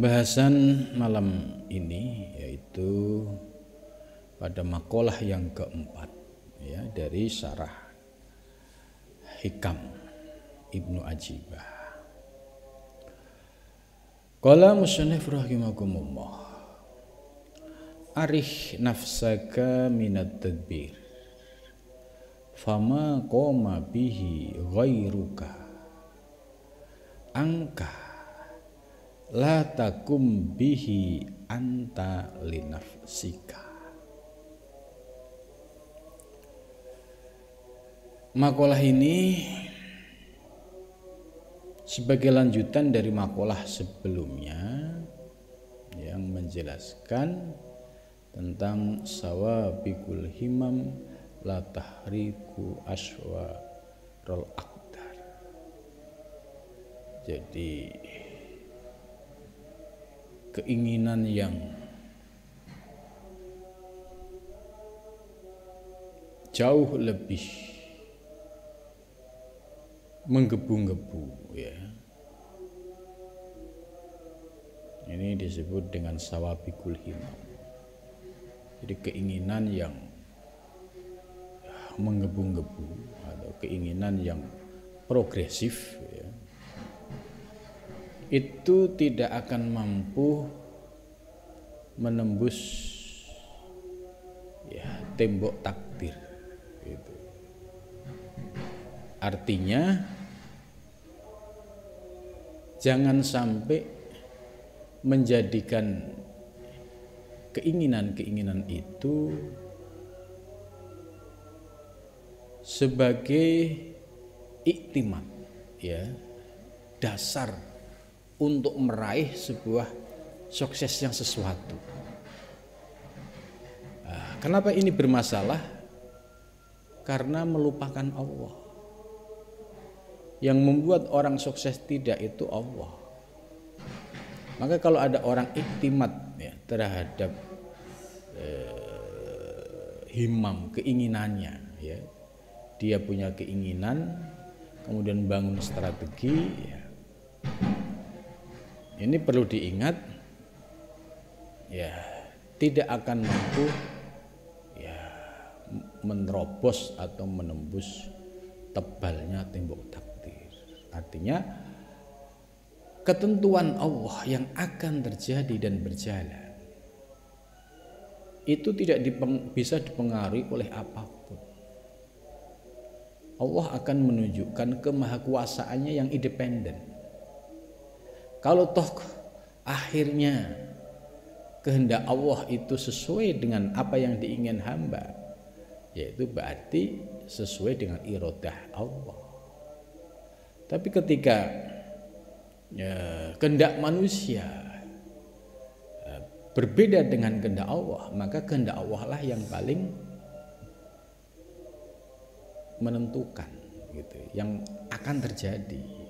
Pembahasan malam ini yaitu pada makalah yang keempat ya, dari Syarah Hikam Ibnu Ajibah. Qala musannif rahimakumullah, arih nafsaka minat tadbir fama qoma bihi ghairuka angka la takum bihi anta linafsika. Makalah ini sebagai lanjutan dari makalah sebelumnya yang menjelaskan tentang sawabikul himam la tahriku aswarul aqdar. Jadi keinginan yang jauh lebih menggebu-gebu ya. Ini disebut dengan sawabikul himam. Jadi keinginan yang menggebu-gebu atau keinginan yang progresif ya, itu tidak akan mampu menembus ya tembok takdir gitu. Artinya jangan sampai menjadikan keinginan-keinginan itu sebagai iktimat ya, dasar untuk meraih sebuah sukses yang sesuatu. Kenapa ini bermasalah? Karena melupakan Allah. Yang membuat orang sukses tidak itu Allah. Maka kalau ada orang iktimat ya, terhadap himam, keinginannya ya, dia punya keinginan kemudian bangun strategi ya, ini perlu diingat ya, tidak akan mampu ya menerobos atau menembus tebalnya tembok takdir. Artinya ketentuan Allah yang akan terjadi dan berjalan itu tidak bisa dipengaruhi oleh apapun. Allah akan menunjukkan kemahakuasaannya yang independen. Kalau toh akhirnya kehendak Allah itu sesuai dengan apa yang diinginkan hamba, yaitu berarti sesuai dengan iradah Allah. Tapi ketika ya, kehendak manusia berbeda dengan kehendak Allah, maka kehendak Allah lah yang paling menentukan gitu, yang akan terjadi.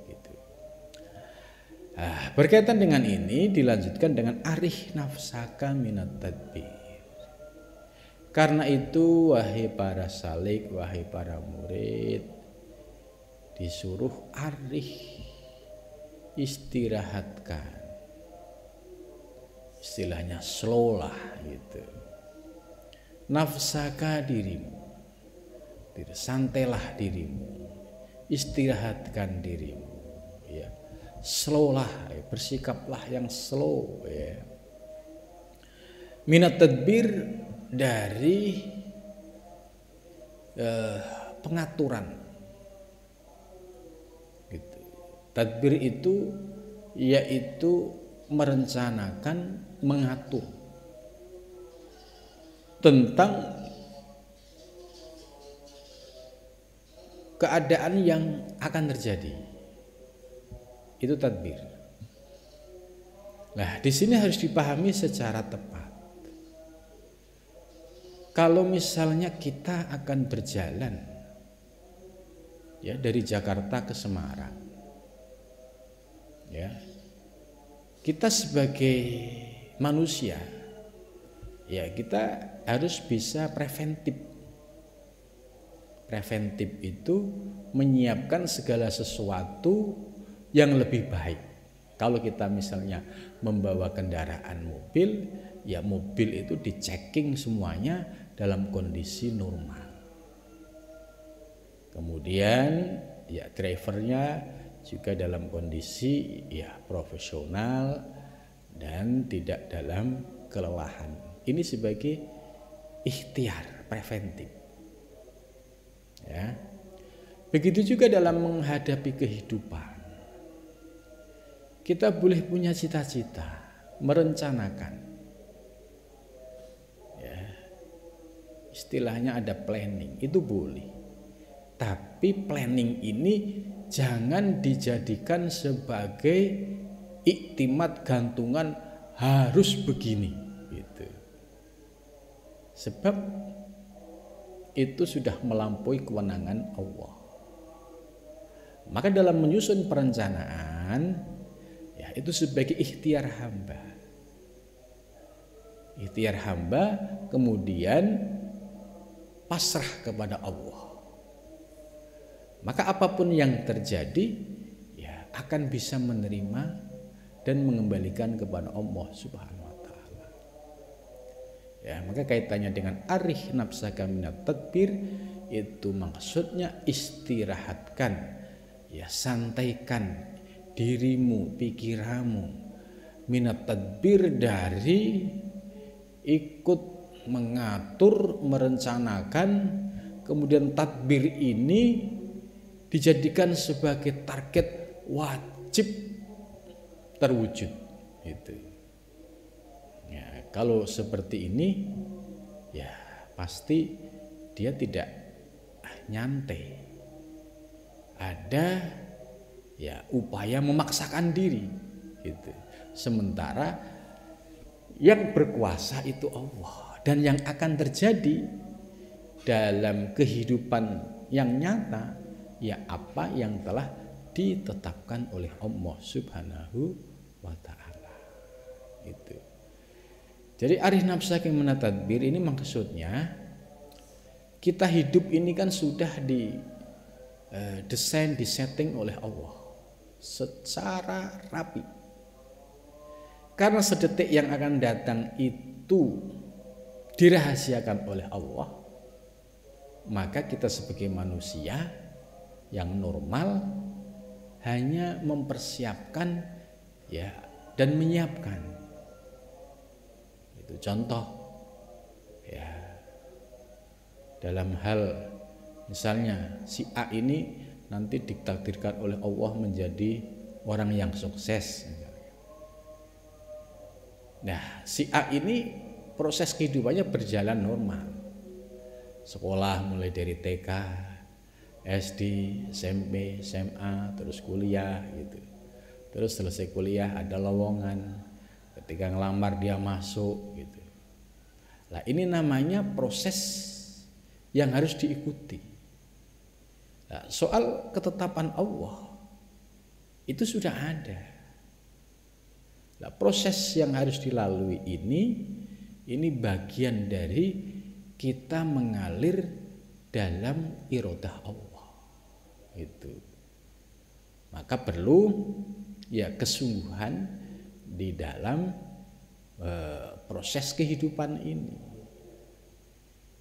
Berkaitan dengan ini dilanjutkan dengan arih nafsaka minat tadbir. Karena itu wahai para salik, wahai para murid, disuruh arih, istirahatkan, istilahnya slow lah gitu, nafsaka dirimu, santailah dirimu, istirahatkan dirimu ya. Slow lah, bersikaplah yang slow ya. Minat tadbir dari pengaturan gitu. Tadbir itu yaitu merencanakan, mengatur tentang keadaan yang akan terjadi. Itu tadbir. Nah, di sini harus dipahami secara tepat. Kalau misalnya kita akan berjalan ya dari Jakarta ke Semarang, ya, kita sebagai manusia ya kita harus bisa preventif. Preventif itu menyiapkan segala sesuatu yang lebih baik Kalau kita misalnya membawa kendaraan mobil, ya mobil itu dicekking semuanya dalam kondisi normal. Kemudian ya drivernya juga dalam kondisi ya profesional dan tidak dalam kelelahan. Ini sebagai ikhtiar preventif. Ya. Begitu juga dalam menghadapi kehidupan. Kita boleh punya cita-cita, merencanakan. Ya. Istilahnya ada planning, itu boleh. Tapi planning ini jangan dijadikan sebagai iktimat gantungan harus begini gitu. Sebab itu sudah melampaui kewenangan Allah. Maka dalam menyusun perencanaan ya itu sebagai ikhtiar hamba. Ikhtiar hamba kemudian pasrah kepada Allah. Maka apapun yang terjadi ya akan bisa menerima dan mengembalikan kepada Allah Subhanahu wa taala. Ya, maka kaitannya dengan arih nafsaka minat tadbir itu maksudnya istirahatkan, ya santaikan dirimu, pikiranmu minat tadbir dari ikut mengatur, merencanakan, kemudian tadbir ini dijadikan sebagai target wajib terwujud gitu. Ya, kalau seperti ini ya pasti dia tidak nyantai. Ada ya upaya memaksakan diri gitu. Sementara yang berkuasa itu Allah, dan yang akan terjadi dalam kehidupan yang nyata ya apa yang telah ditetapkan oleh Allah Subhanahu wa taala. Itu. Jadi arih nafsaka minat tadbir ini maksudnya kita hidup ini kan sudah desain, disetting oleh Allah secara rapi. Karena sedetik yang akan datang itu dirahasiakan oleh Allah, maka kita sebagai manusia yang normal hanya mempersiapkan ya dan menyiapkan. Itu contoh ya dalam hal misalnya si A ini nanti ditakdirkan oleh Allah menjadi orang yang sukses. Nah, si A ini proses kehidupannya berjalan normal. Sekolah mulai dari TK, SD, SMP, SMA, terus kuliah gitu. Terus selesai kuliah ada lowongan. Ketika ngelamar dia masuk gitu. Nah, ini namanya proses yang harus diikuti. Nah, soal ketetapan Allah itu sudah ada. Nah, proses yang harus dilalui ini bagian dari kita mengalir dalam iradah Allah. Itu. Maka perlu ya kesungguhan di dalam proses kehidupan ini.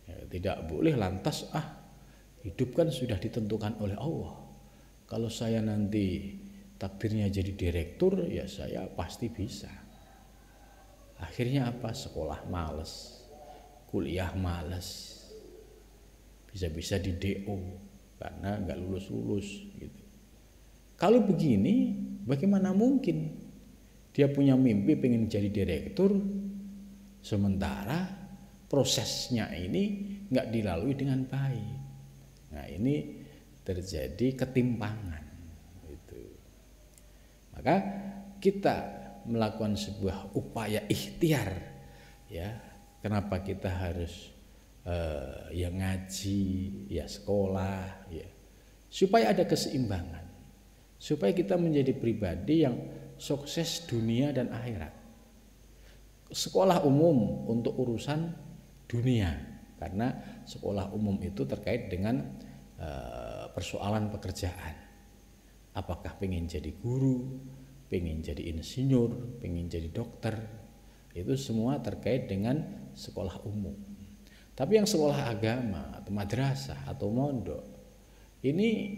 Ya, tidak boleh lantas hidup kan sudah ditentukan oleh Allah. Kalau saya nanti takdirnya jadi direktur, ya saya pasti bisa. Akhirnya apa? Sekolah males, kuliah males, bisa-bisa di DO karena nggak lulus-lulus gitu. Kalau begini, bagaimana mungkin dia punya mimpi pengen jadi direktur, sementara prosesnya ini nggak dilalui dengan baik. Nah, ini terjadi ketimpangan. Maka kita melakukan sebuah upaya ikhtiar ya. Kenapa kita harus ya ngaji, ya sekolah ya. Supaya ada keseimbangan. Supaya kita menjadi pribadi yang sukses dunia dan akhirat. Sekolah umum untuk urusan dunia, karena sekolah umum itu terkait dengan persoalan pekerjaan. Apakah pengen jadi guru, pengen jadi insinyur, pengen jadi dokter, itu semua terkait dengan sekolah umum. Tapi yang sekolah agama atau madrasah atau mondok ini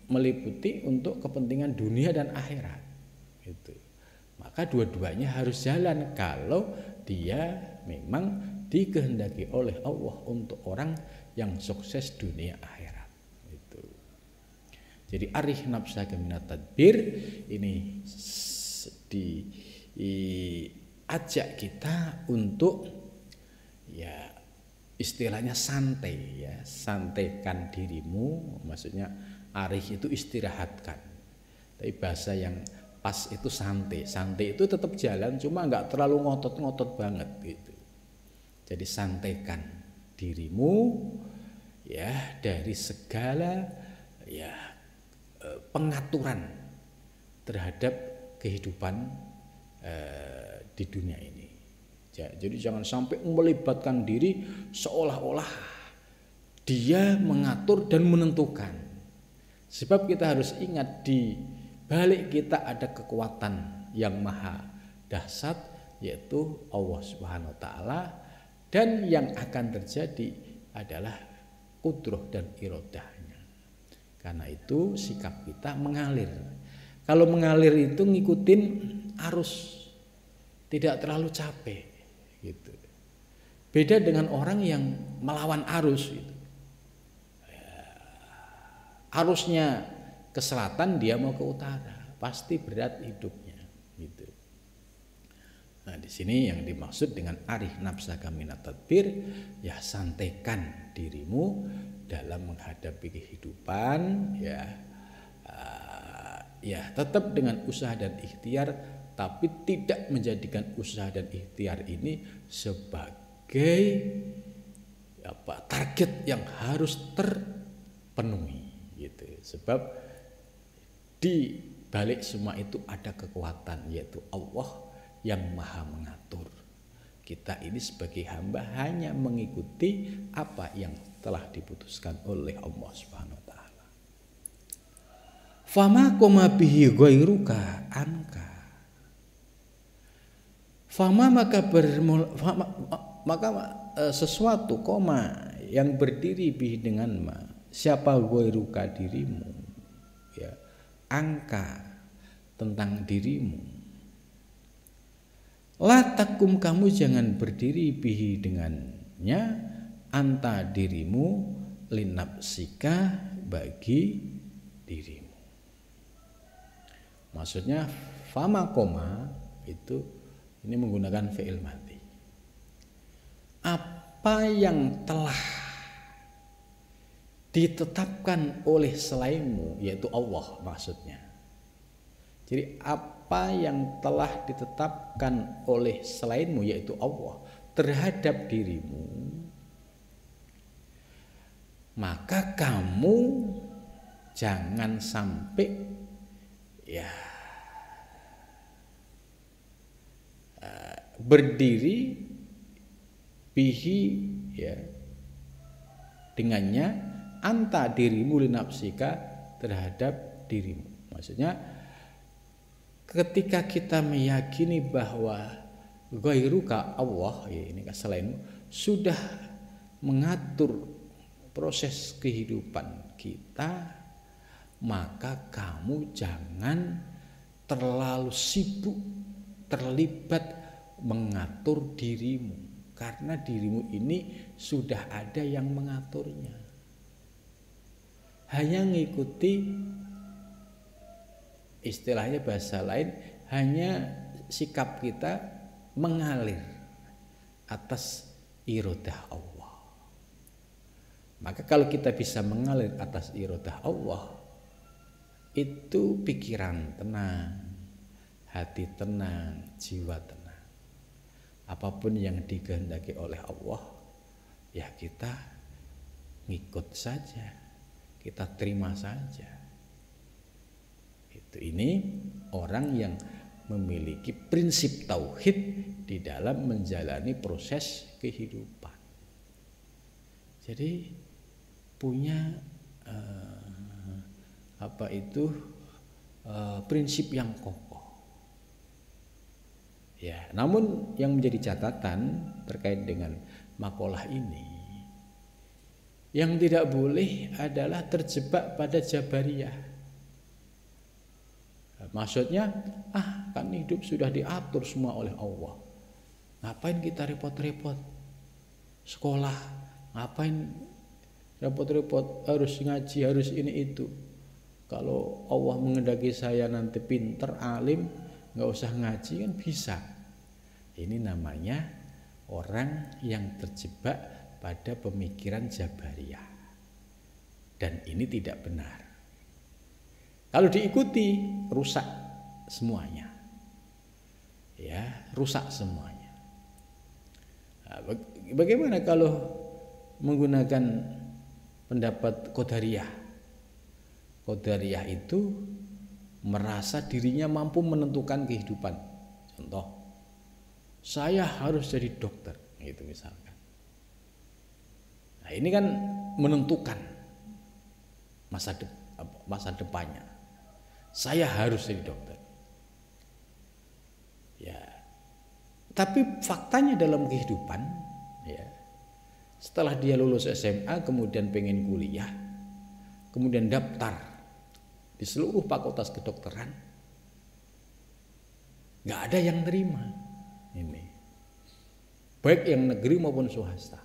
meliputi untuk kepentingan dunia dan akhirat. Gitu. Maka dua-duanya harus jalan kalau dia memang dikehendaki oleh Allah untuk orang yang sukses dunia akhirat. Itu. Jadi arih nafsaka minat tadbir ini diajak kita untuk ya istilahnya santai ya, santaikan dirimu, maksudnya arih itu istirahatkan. Tapi bahasa yang pas itu santai. Santai itu tetap jalan cuma nggak terlalu ngotot-ngotot banget gitu. Jadi santaikan dirimu ya dari segala ya pengaturan terhadap kehidupan di dunia ini. Jadi jangan sampai melibatkan diri seolah-olah dia mengatur dan menentukan. Sebab kita harus ingat di balik kita ada kekuatan yang maha dahsyat yaitu Allah Subhanahu wa taala, dan yang akan terjadi adalah qudrah dan iradahnya. Karena itu sikap kita mengalir. Kalau mengalir itu ngikutin arus, tidak terlalu capek gitu. Beda dengan orang yang melawan arus gitu. Arusnya ke selatan, dia mau ke utara, pasti berat hidupnya gitu. Nah, di sini yang dimaksud dengan arih nafsaka minat tadbir, ya santaikan dirimu dalam menghadapi kehidupan ya. Ya tetap dengan usaha dan ikhtiar, tapi tidak menjadikan usaha dan ikhtiar ini sebagai target yang harus terpenuhi gitu. Sebab di balik semua itu ada kekuatan, yaitu Allah yang maha mengatur. Kita ini sebagai hamba hanya mengikuti apa yang telah diputuskan oleh Allah Subhanahu wa taala. Fama koma bihi ghairuka anka. Fama maka sesuatu koma yang berdiri bihi dengan ma, siapa ghairuka dirimu ya, angka tentang dirimu. La takum, kamu jangan berdiri bihi dengannya, anta dirimu, linapsika bagi dirimu. Maksudnya fama koma itu ini menggunakan fi'il mati. Apa yang telah ditetapkan oleh selainmu, yaitu Allah maksudnya. Jadi apa yang telah ditetapkan oleh selainmu, yaitu Allah, terhadap dirimu, maka kamu jangan sampai ya berdiri bihi ya dengannya, anta dirimu, linapsika terhadap dirimu. Maksudnya ketika kita meyakini bahwa ghairuka Allah ya, ini selainmu sudah mengatur proses kehidupan kita, maka kamu jangan terlalu sibuk terlibat mengatur dirimu, karena dirimu ini sudah ada yang mengaturnya. Hanya ngikuti, istilahnya bahasa lain, hanya sikap kita mengalir atas iradah Allah. Maka kalau kita bisa mengalir atas iradah Allah, itu pikiran tenang, hati tenang, jiwa tenang. Apapun yang dikehendaki oleh Allah, ya kita ngikut saja, kita terima saja. Ini orang yang memiliki prinsip tauhid di dalam menjalani proses kehidupan. Jadi punya prinsip yang kokoh. Ya, namun yang menjadi catatan terkait dengan makalah ini, yang tidak boleh adalah terjebak pada jabariyah. Maksudnya, kan hidup sudah diatur semua oleh Allah. Ngapain kita repot-repot sekolah? Ngapain repot-repot harus ngaji, harus ini itu? Kalau Allah mengendaki saya nanti pinter, alim, nggak usah ngaji kan bisa. Ini namanya orang yang terjebak pada pemikiran jabariyah, dan ini tidak benar. Kalau diikuti rusak semuanya, ya rusak semuanya. Nah, bagaimana kalau menggunakan pendapat Qadariyah? Qadariyah itu merasa dirinya mampu menentukan kehidupan. Contoh, saya harus jadi dokter, gitu misalkan. Nah, ini kan menentukan masa depannya. Saya harus jadi dokter. Ya. Tapi faktanya dalam kehidupan, ya, setelah dia lulus SMA kemudian pengen kuliah, kemudian daftar di seluruh fakultas kedokteran, nggak ada yang terima ini, baik yang negeri maupun swasta.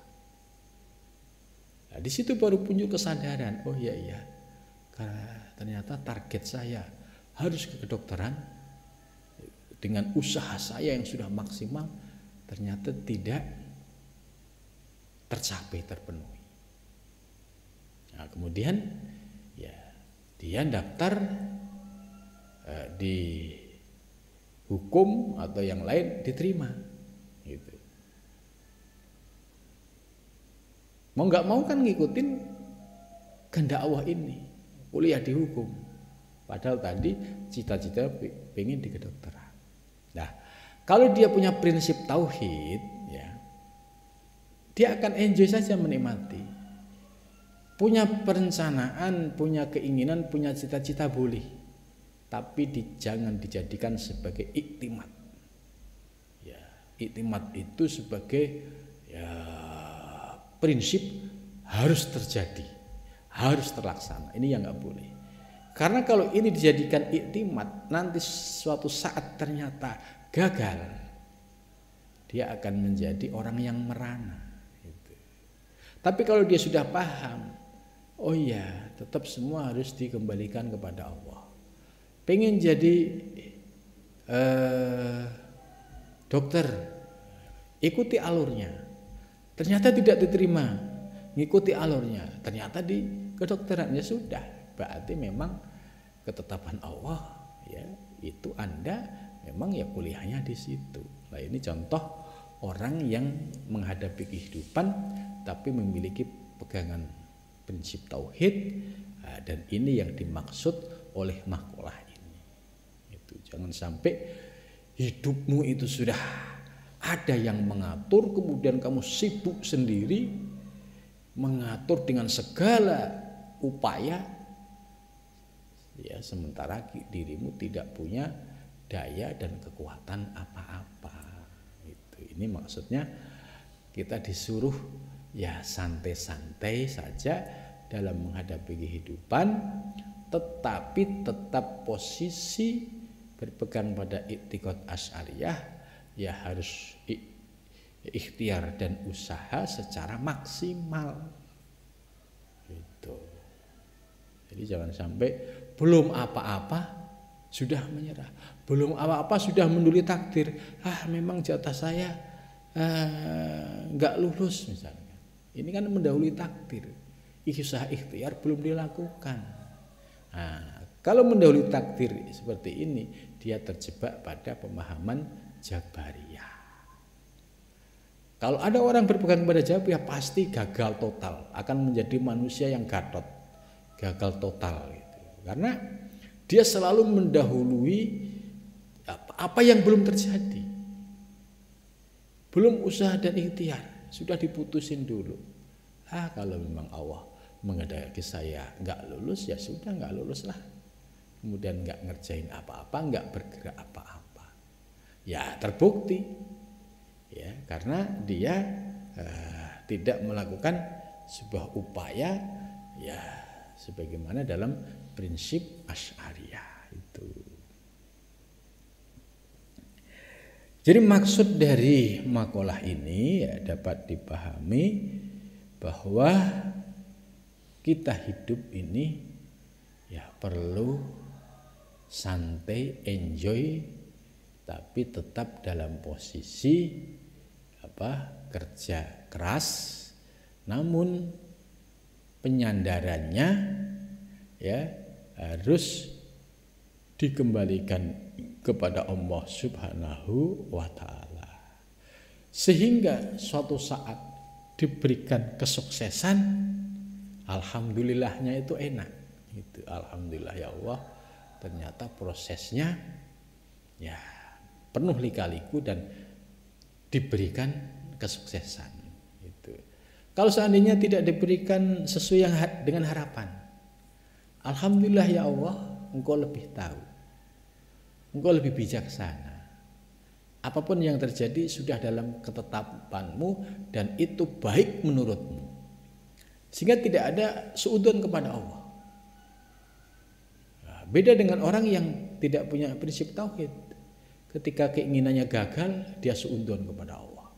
Nah, di situ baru muncul kesadaran, oh iya, karena ternyata target saya harus ke kedokteran, dengan usaha saya yang sudah maksimal ternyata tidak terpenuhi. Nah, kemudian ya dia daftar di hukum atau yang lain, diterima gitu. Mau nggak mau kan ngikutin kehendak Allah ini, kuliah di hukum, padahal tadi cita-cita pengen di kedokteran. Nah, kalau dia punya prinsip tauhid, ya, dia akan enjoy saja menikmati. Punya perencanaan, punya keinginan, punya cita-cita boleh, tapi jangan dijadikan sebagai iktimat. Ya, iktimat itu sebagai prinsip harus terjadi, harus terlaksana. Ini yang nggak boleh. Karena kalau ini dijadikan iktimat, nanti suatu saat ternyata gagal, dia akan menjadi orang yang merana. Gitu. Tapi kalau dia sudah paham, oh iya, tetap semua harus dikembalikan kepada Allah. Pengen jadi dokter, ikuti alurnya. Ternyata tidak diterima, ngikuti alurnya. Ternyata di kedokteran, ya sudah. Berarti memang ketetapan Allah, ya itu Anda memang ya kuliahnya di situ. Nah, ini contoh orang yang menghadapi kehidupan tapi memiliki pegangan prinsip tauhid, dan ini yang dimaksud oleh makalah ini. Itu jangan sampai hidupmu itu sudah ada yang mengatur, kemudian kamu sibuk sendiri mengatur dengan segala upaya. Ya, sementara dirimu tidak punya daya dan kekuatan apa-apa. Ini maksudnya kita disuruh ya santai-santai saja dalam menghadapi kehidupan, tetapi tetap posisi berpegang pada i'tiqad Asy'ariyah, ya harus ikhtiar dan usaha secara maksimal. Gitu. Jadi jangan sampai belum apa-apa sudah menyerah, belum apa-apa sudah menduli takdir. Memang jatah saya nggak lulus misalnya. Ini kan mendahului takdir. Usaha ikhtiar belum dilakukan. Kalau mendahului takdir seperti ini, dia terjebak pada pemahaman Jabariyah. Kalau ada orang berpegang pada Jabariyah, pasti gagal total, akan menjadi manusia yang gatot, gagal total gitu. Karena dia selalu mendahului apa yang belum terjadi. Belum usaha dan ikhtiar, sudah diputusin dulu. Kalau memang Allah mengendaki saya nggak lulus, ya sudah nggak lulus lah. Kemudian nggak ngerjain apa-apa, nggak bergerak apa-apa. Ya terbukti, ya karena dia tidak melakukan sebuah upaya ya sebagaimana dalam prinsip Asy'ariyah itu. Jadi maksud dari makalah ini ya dapat dipahami bahwa kita hidup ini ya perlu santai, enjoy, tapi tetap dalam posisi kerja keras, namun penyandarannya ya harus dikembalikan kepada Allah Subhanahu wa taala. Sehingga suatu saat diberikan kesuksesan, alhamdulillahnya itu enak. Itu alhamdulillah ya Allah, ternyata prosesnya ya penuh lika-liku dan diberikan kesuksesan itu. Kalau seandainya tidak diberikan sesuai dengan harapan, alhamdulillah ya Allah, Engkau lebih tahu, Engkau lebih bijaksana. Apapun yang terjadi sudah dalam ketetapanmu dan itu baik menurutmu, sehingga tidak ada suudzon kepada Allah. Beda dengan orang yang tidak punya prinsip tauhid. Ketika keinginannya gagal, dia suudzon kepada Allah.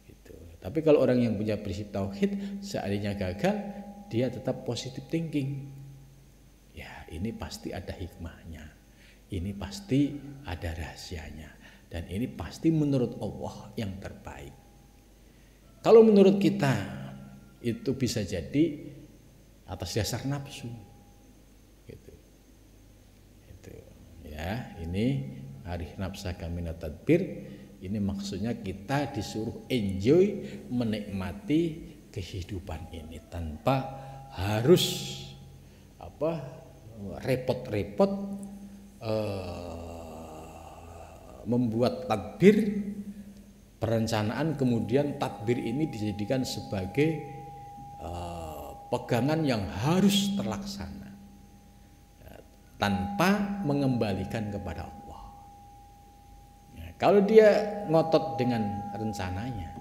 Gitu. Tapi kalau orang yang punya prinsip tauhid, seandainya gagal, dia tetap positive thinking. Ya, ini pasti ada hikmahnya. Ini pasti ada rahasianya. Dan ini pasti menurut Allah yang terbaik. Kalau menurut kita, itu bisa jadi atas dasar nafsu. Gitu. Ya, ini arih nafsaka minat tadbir, ini maksudnya kita disuruh enjoy, menikmati kehidupan ini tanpa harus repot-repot membuat tadbir, perencanaan, kemudian tadbir ini dijadikan sebagai pegangan yang harus terlaksana tanpa mengembalikan kepada Allah. Kalau dia ngotot dengan rencananya,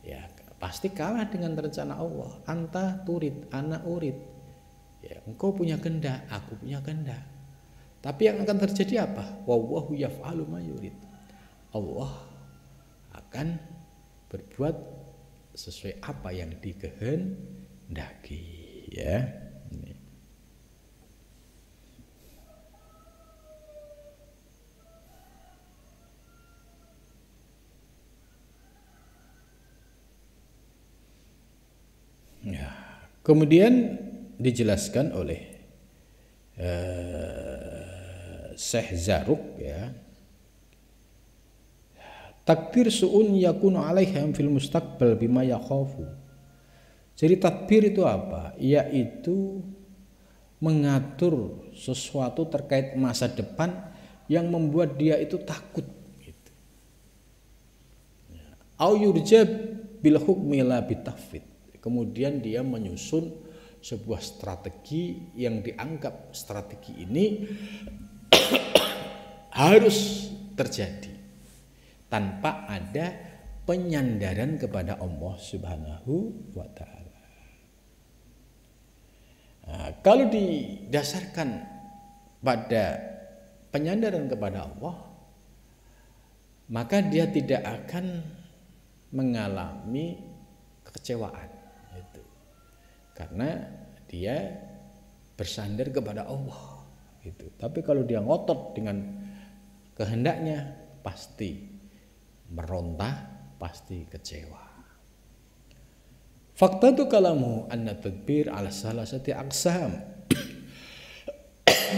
ya pasti kalah dengan rencana Allah. Anta turid, ana urid. Ya, engkau punya kehendak, aku punya kehendak. Tapi yang akan terjadi apa? Wallahu yaf'alu ma yurid. Allah akan berbuat sesuai apa yang dikehendaki, ya. Ini. Ya, kemudian dijelaskan oleh Syekh Zarruq ya, takdir su'un yakunu alaihim fil mustaqbal bima yakhafu. Jadi takbir itu apa? Yaitu mengatur sesuatu terkait masa depan yang membuat dia itu takut gitu. Au yurja bil hukmi la bitafid. Kemudian dia menyusun sebuah strategi yang dianggap strategi ini harus terjadi tanpa ada penyandaran kepada Allah Subhanahu wa taala. Nah, kalau didasarkan pada penyandaran kepada Allah, maka dia tidak akan mengalami kekecewaan. Karena dia bersandar kepada Allah gitu. Tapi kalau dia ngotot dengan kehendaknya, pasti meronta, pasti kecewa. Fakta itu kalamu anna tadbir ala salasati aqsam.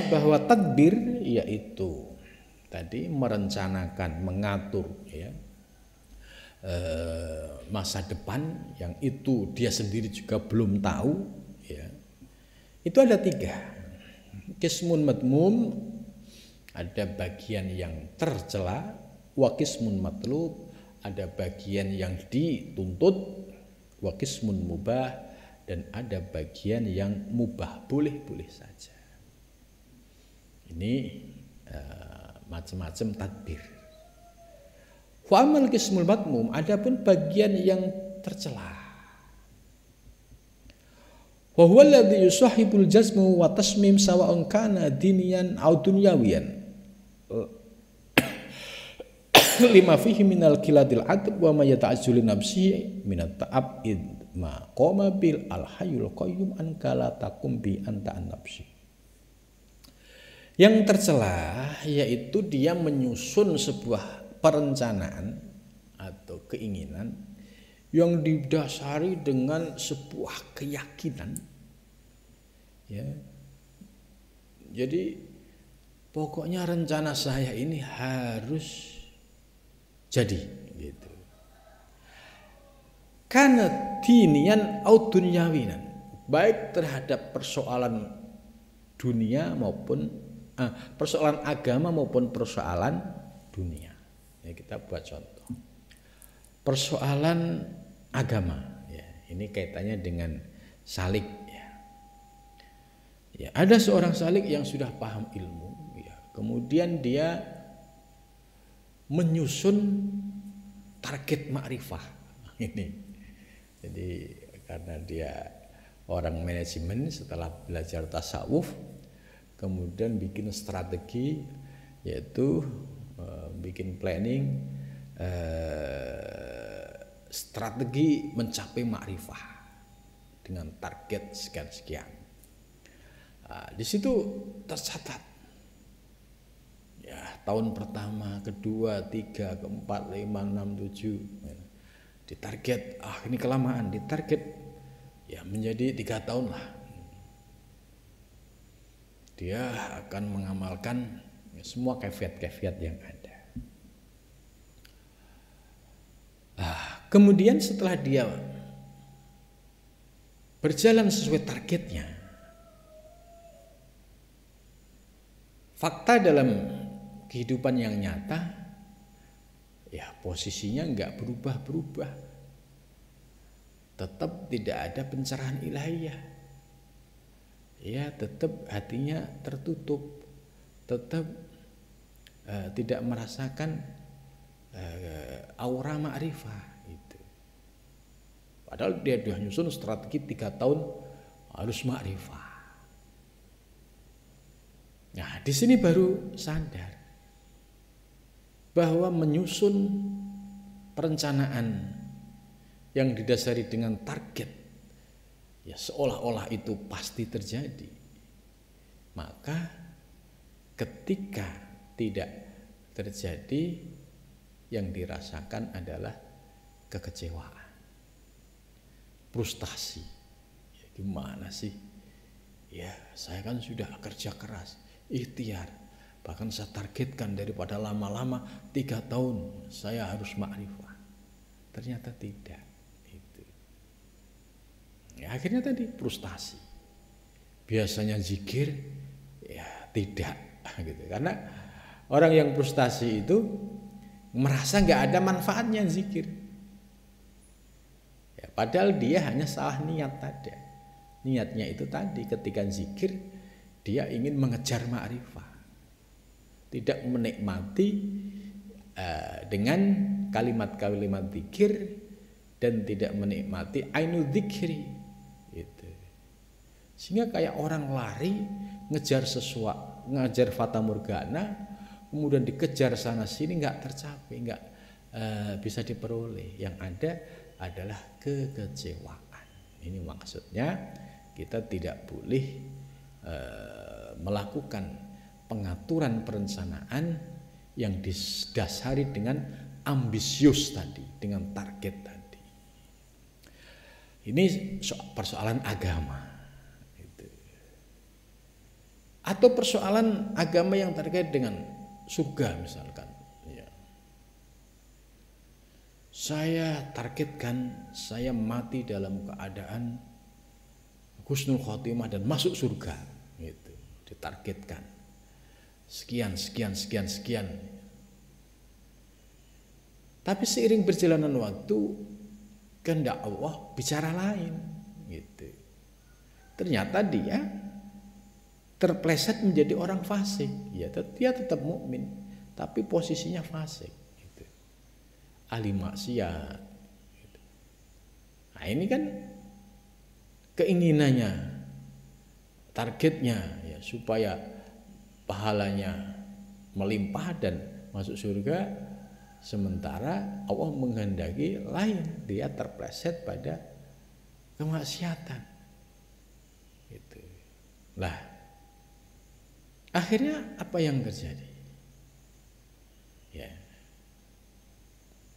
Bahwa tadbir yaitu tadi merencanakan, mengatur ya masa depan yang itu dia sendiri juga belum tahu ya. Itu ada 3. Qismun madmum, ada bagian yang tercela, wa qismun matlub, ada bagian yang dituntut, wa qismun mubah, dan ada bagian yang mubah, boleh-boleh saja. Ini macam-macam tadbir. Wa amal qismul madmum, adapun bagian yang tercela. Wa huwa alladhi yusahibul jazmu wa tasmim sawa'un kana diniyan aw dunyawiyan. Lima fihi minal kiladil adab wa ma yata'azzuli nafsi minat ta'ab id ma qoma bil al hayyul qayyum an kala takum bi anta an nafsi. Yang tercela yaitu dia menyusun sebuah perencanaan atau keinginan yang didasari dengan sebuah keyakinan, ya. Jadi pokoknya rencana saya ini harus jadi, gitu. Karena dinian au dunyawinan, baik terhadap persoalan dunia maupun persoalan agama maupun persoalan dunia. Ya, kita buat contoh. Persoalan agama, ya, ini kaitannya dengan salik, ya. Ya, ada seorang salik yang sudah paham ilmu, ya, kemudian dia menyusun target makrifah ini. Jadi karena dia orang manajemen, setelah belajar tasawuf, kemudian bikin strategi, yaitu bikin planning, strategi mencapai makrifah dengan target sekian-sekian. Nah, di situ tercatat, ya, tahun pertama, kedua, tiga, keempat, 5, 6, 7, ya, ditarget. Ini kelamaan, ditarget, ya menjadi 3 tahun lah. Dia akan mengamalkan semua kefiat-kefiat yang ada. Kemudian setelah dia berjalan sesuai targetnya, fakta dalam kehidupan yang nyata, ya posisinya enggak berubah-berubah. Tetap tidak ada pencerahan ilahiyah. Ya, tetap hatinya tertutup, tetap tidak merasakan aura ma'rifah itu. Padahal dia nyusun strategi 3 tahun harus ma'rifah. Nah, di sini baru sadar bahwa menyusun perencanaan yang didasari dengan target, ya seolah-olah itu pasti terjadi. Maka ketika tidak terjadi, yang dirasakan adalah kekecewaan, frustasi. Ya, gimana sih? Ya, saya kan sudah kerja keras, ikhtiar, bahkan saya targetkan daripada lama-lama 3 tahun saya harus makrifah. Ternyata tidak. Itu. Ya, akhirnya tadi frustasi. Biasanya zikir, ya tidak, gitu. Karena orang yang frustasi itu merasa nggak ada manfaatnya zikir. Ya, padahal dia hanya salah niat tadi. Niatnya itu tadi, ketika zikir dia ingin mengejar ma'rifah, tidak menikmati dengan kalimat-kalimat zikir dan tidak menikmati ainul dzikri gitu. Sehingga kayak orang lari ngejar sesuatu, ngejar fata morgana, kemudian dikejar sana sini nggak tercapai, nggak bisa diperoleh. Yang ada adalah kekecewaan. Ini maksudnya kita tidak boleh melakukan pengaturan perencanaan yang didasari dengan ambisius tadi, dengan target tadi. Ini persoalan agama, gitu. Atau persoalan agama yang terkait dengan surga misalkan. Ya. Saya targetkan saya mati dalam keadaan husnul khotimah dan masuk surga, gitu. Ditargetkan sekian. Tapi seiring berjalanan waktu, kehendak Allah bicara lain, gitu. Ternyata dia terpleset menjadi orang fasik. Ya, dia tetap mukmin, tapi posisinya fasik, gitu. Ahli maksiat. Gitu. Nah ini kan keinginannya, targetnya ya supaya pahalanya melimpah dan masuk surga, sementara Allah menghendaki lain, dia terpleset pada kemaksiatan. Gitu. Lah, akhirnya apa yang terjadi? Ya,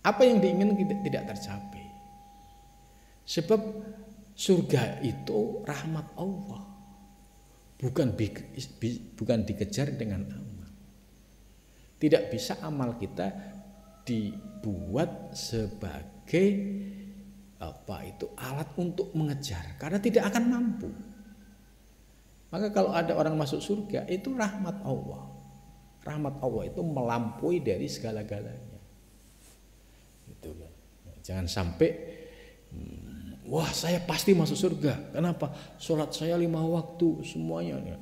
apa yang diinginkan tidak tercapai. Sebab surga itu rahmat Allah, bukan dikejar dengan amal. Tidak bisa amal kita dibuat sebagai alat untuk mengejar, karena tidak akan mampu. Maka kalau ada orang masuk surga, itu rahmat Allah. Rahmat Allah itu melampaui dari segala-galanya. Gitu kan. Jangan sampai wah saya pasti masuk surga. Kenapa? Sholat saya 5 waktu semuanya.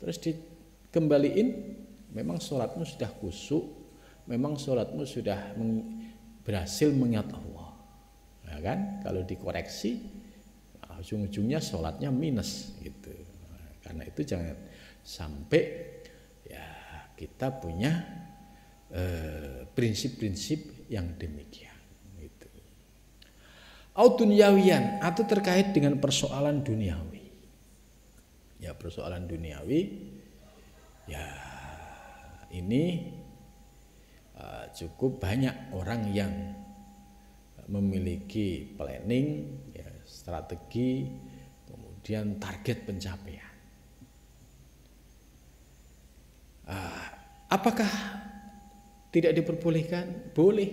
Terus dikembaliin, memang sholatmu sudah khusyuk, memang sholatmu sudah berhasil mengingat Allah. Ya kan? Kalau dikoreksi, ujung-ujungnya sholatnya minus gitu. Karena itu jangan sampai ya kita punya prinsip-prinsip yang demikian. Gitu. Audunyawian atau terkait dengan persoalan duniawi. Ya persoalan duniawi, ya ini cukup banyak orang yang memiliki planning, ya, strategi, kemudian target pencapaian. Apakah tidak diperbolehkan? Boleh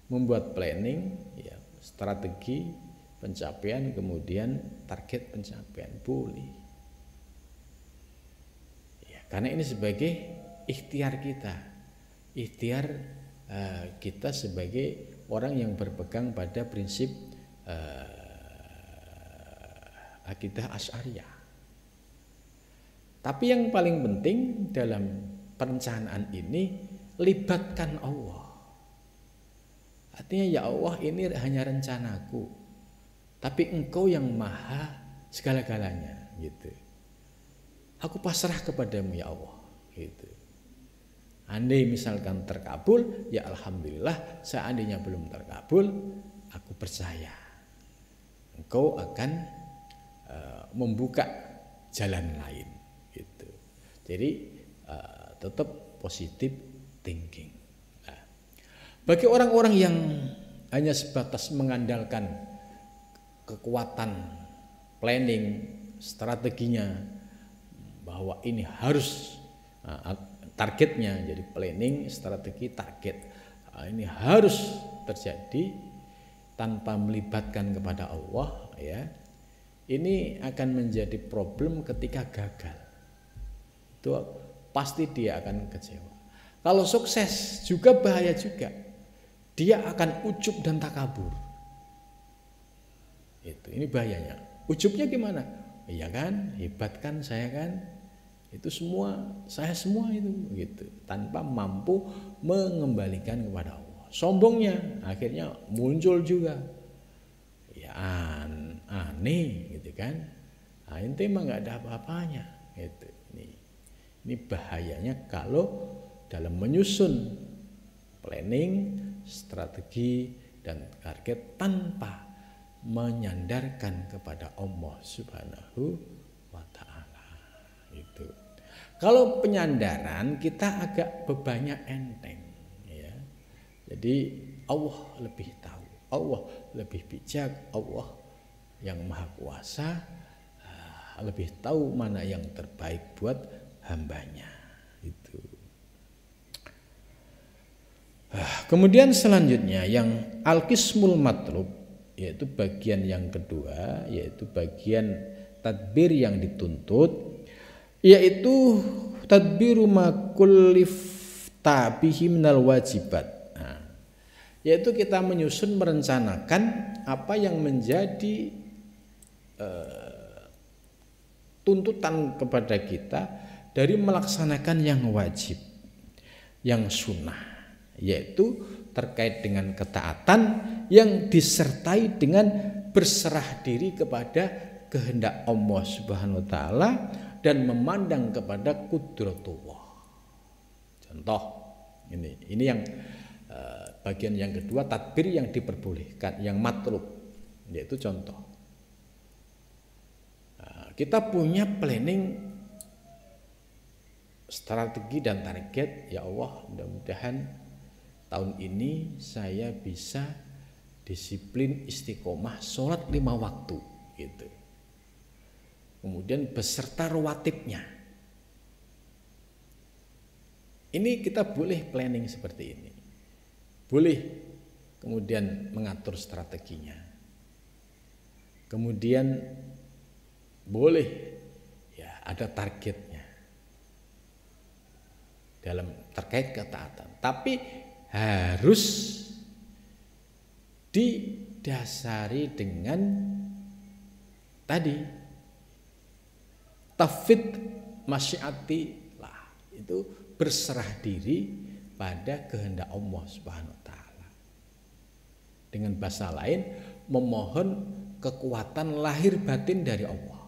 membuat planning, ya, strategi pencapaian, kemudian target pencapaian, boleh. Ya, karena ini sebagai ikhtiar kita, ikhtiar kita sebagai orang yang berpegang pada prinsip akidah Asy'ariyah. Tapi yang paling penting dalam perencanaan ini, libatkan Allah. Artinya ya Allah, ini hanya rencanaku, tapi Engkau yang maha segala-galanya, gitu. Aku pasrah kepadamu ya Allah, gitu. Andai misalkan terkabul, ya alhamdulillah. Seandainya belum terkabul, aku percaya Engkau akan membuka jalan lain, gitu. Jadi tetap positif thinking. Nah, bagi orang-orang yang hanya sebatas mengandalkan kekuatan planning, strateginya, bahwa ini harus targetnya, jadi planning, strategi, target, ini harus terjadi tanpa melibatkan kepada Allah, ya, ini akan menjadi problem ketika gagal. Itu pasti dia akan kecewa. Kalau sukses juga bahaya juga, dia akan ujub dan takabur. Ini bahayanya. Ujubnya gimana? Iya kan, hebat kan saya kan, itu semua saya semua itu, gitu, tanpa mampu mengembalikan kepada Allah. Sombongnya akhirnya muncul juga, ya aneh, gitu kan. Ente mah nggak ada apa-apanya, gitu. Ini bahayanya kalau dalam menyusun planning, strategi dan target tanpa menyandarkan kepada Allah Subhanahu wa ta'ala. Itu. Kalau penyandaran kita agak bebannya enteng, ya. Jadi Allah lebih tahu, Allah lebih bijak, Allah yang maha kuasa lebih tahu mana yang terbaik buat hambanya. Itu. Kemudian selanjutnya yang al-qismul matlub, yaitu bagian yang kedua, yaitu bagian tadbir yang dituntut, yaitu tadbiru ma kullifta bihi minal wajibat. Yaitu kita menyusun, merencanakan apa yang menjadi tuntutan kepada kita dari melaksanakan yang wajib. yang sunnah, yaitu terkait dengan ketaatan yang disertai dengan berserah diri kepada kehendak Allah Subhanahu wa taala dan memandang kepada qudratullah. Contoh ini yang bagian yang kedua, tadbir yang diperbolehkan, yang matlub, yaitu contoh. Kita punya planning, strategi dan target, ya Allah mudah-mudahan tahun ini saya bisa disiplin istiqomah sholat 5 waktu gitu. Kemudian beserta rawatibnya. Ini kita boleh planning seperti ini. Boleh kemudian mengatur strateginya. Kemudian boleh ya ada targetnya dalam terkait ketaatan. Tapi harus didasari dengan tadi tafwid masyiati lah, itu berserah diri pada kehendak Allah Subhanahu wa taala. Dengan bahasa lain, memohon kekuatan lahir batin dari Allah.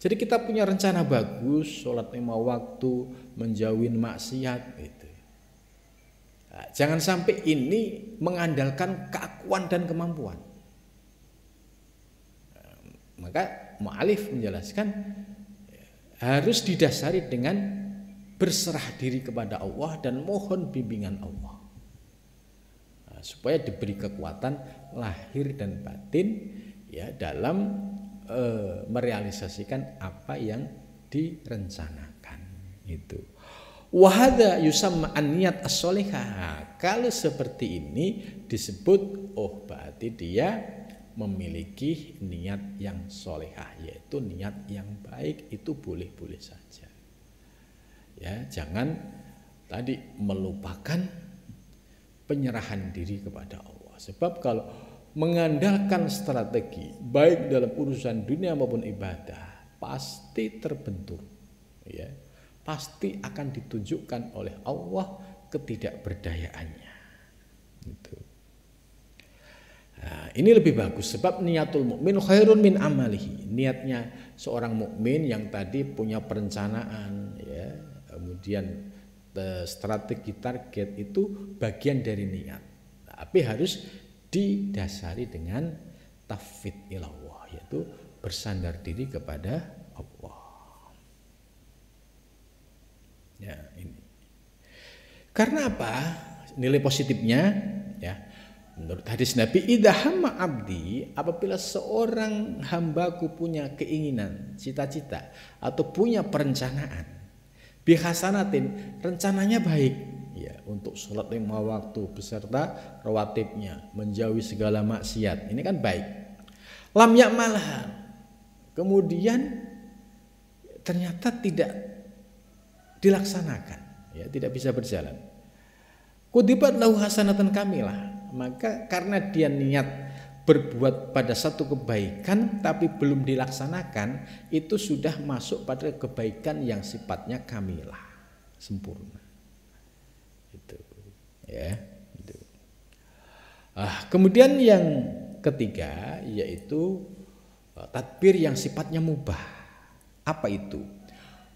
Jadi kita punya rencana bagus, sholat 5 waktu, menjauhin maksiat gitu. Nah, jangan sampai ini mengandalkan keakuan dan kemampuan. Maka mu'alif menjelaskan harus didasari dengan berserah diri kepada Allah dan mohon bimbingan Allah, supaya diberi kekuatan lahir dan batin ya dalam merealisasikan apa yang direncanakan itu. Wahada yusamma an-niyat as-sholihah. Kalau seperti ini disebut berarti dia memiliki niat yang sholihah, yaitu niat yang baik. Itu boleh-boleh saja. Ya, jangan tadi melupakan penyerahan diri kepada Allah. Sebab kalau mengandalkan strategi baik dalam urusan dunia maupun ibadah pasti terbentur, ya, pasti akan ditunjukkan oleh Allah ketidakberdayaannya. Gitu. Nah, ini lebih bagus sebab niatul mukmin khairun min amalihi. Niatnya seorang mukmin yang tadi punya perencanaan, ya, kemudian strategi target itu bagian dari niat. Tapi harus didasari dengan tafwid ilallah, yaitu bersandar diri kepada Allah. Ya, ini. Karena apa? Nilai positifnya ya. Menurut hadis Nabi, idza hamma abdi, apabila seorang hambaku punya keinginan, cita-cita atau punya perencanaan, bihasanatin, rencananya baik, ya, untuk sholat 5 waktu beserta rawatibnya, menjauhi segala maksiat, ini kan baik. Lam ya'malha, kemudian ternyata tidak dilaksanakan, ya, tidak bisa berjalan. Kudibat lahu hasanatan kamilah, maka karena dia niat berbuat pada satu kebaikan tapi belum dilaksanakan, itu sudah masuk pada kebaikan yang sifatnya kamilah, sempurna. Itu, ya, itu. Kemudian yang ketiga yaitu tadbir yang sifatnya mubah. Apa itu?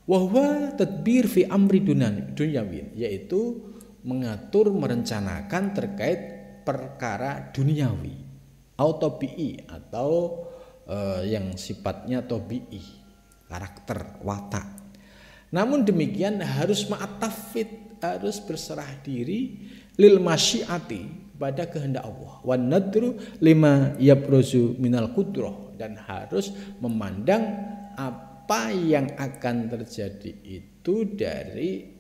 Wahwa tadbir fi amri dunyawin, yaitu mengatur, merencanakan terkait perkara duniawi, tabi'i atau yang sifatnya tabi'i, karakter, watak. Namun demikian harus ma'atafid, harus berserah diri lil masyiati pada kehendak Allah, wan nadru lima yabruzu minal qudrah, dan harus memandang apa yang akan terjadi itu dari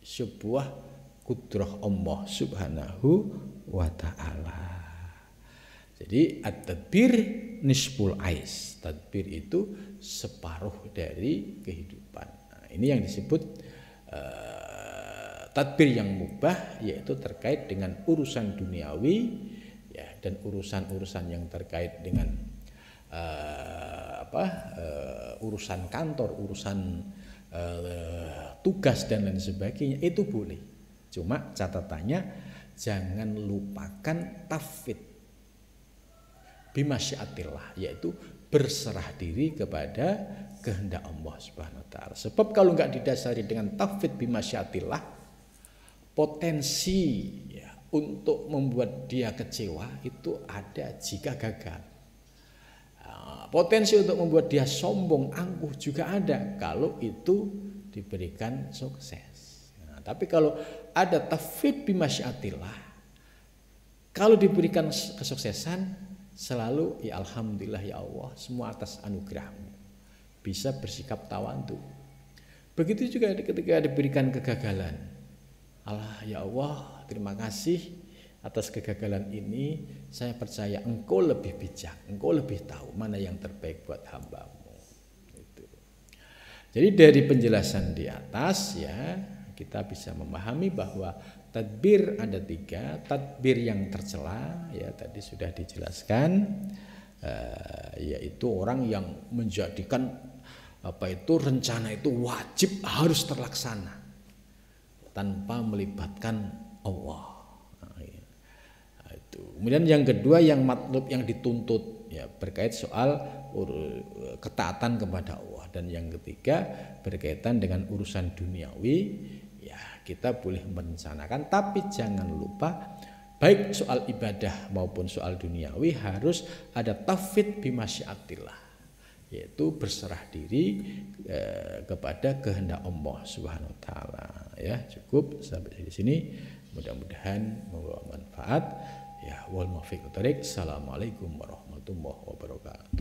sebuah kudrah Allah Subhanahu wa ta'ala. Jadi at-tadbir nisful ais, tadbir itu separuh dari kehidupan. Nah, ini yang disebut tadbir yang mubah, yaitu terkait dengan urusan duniawi, ya, dan urusan-urusan yang terkait dengan urusan kantor, urusan tugas dan lain sebagainya, itu boleh. Cuma catatannya jangan lupakan tafwid bimasyiatillah, yaitu berserah diri kepada kehendak Allah Subhanahu wa taala. Sebab kalau enggak didasari dengan tafwid bimasyiatillah, potensi ya, untuk membuat dia kecewa itu ada jika gagal. Potensi untuk membuat dia sombong, angkuh juga ada kalau itu diberikan sukses. Nah, tapi kalau ada tafwid bimasyiatillah, kalau diberikan kesuksesan selalu ya alhamdulillah ya Allah, semua atas anugerahmu. Bisa bersikap tawadhu. Begitu juga ketika diberikan kegagalan. Allah ya Allah, terima kasih atas kegagalan ini. Saya percaya engkau lebih bijak, engkau lebih tahu mana yang terbaik buat hambamu. Gitu. Jadi dari penjelasan di atas ya, kita bisa memahami bahwa tadbir ada 3. Tadbir yang tercela ya tadi sudah dijelaskan, yaitu orang yang menjadikan rencana itu wajib harus terlaksana tanpa melibatkan Allah. Kemudian yang kedua yang matlub, yang dituntut ya berkait soal ketaatan kepada Allah. Dan yang ketiga berkaitan dengan urusan duniawi, ya kita boleh merencanakan, tapi jangan lupa baik soal ibadah maupun soal duniawi harus ada tafwid bimasyiatillah, yaitu berserah diri kepada kehendak Allah Subhanahu wa taala. Ya, cukup sampai di sini. Mudah-mudahan membawa manfaat. Ya, wal muwaffiq. Assalamualaikum warahmatullahi wabarakatuh.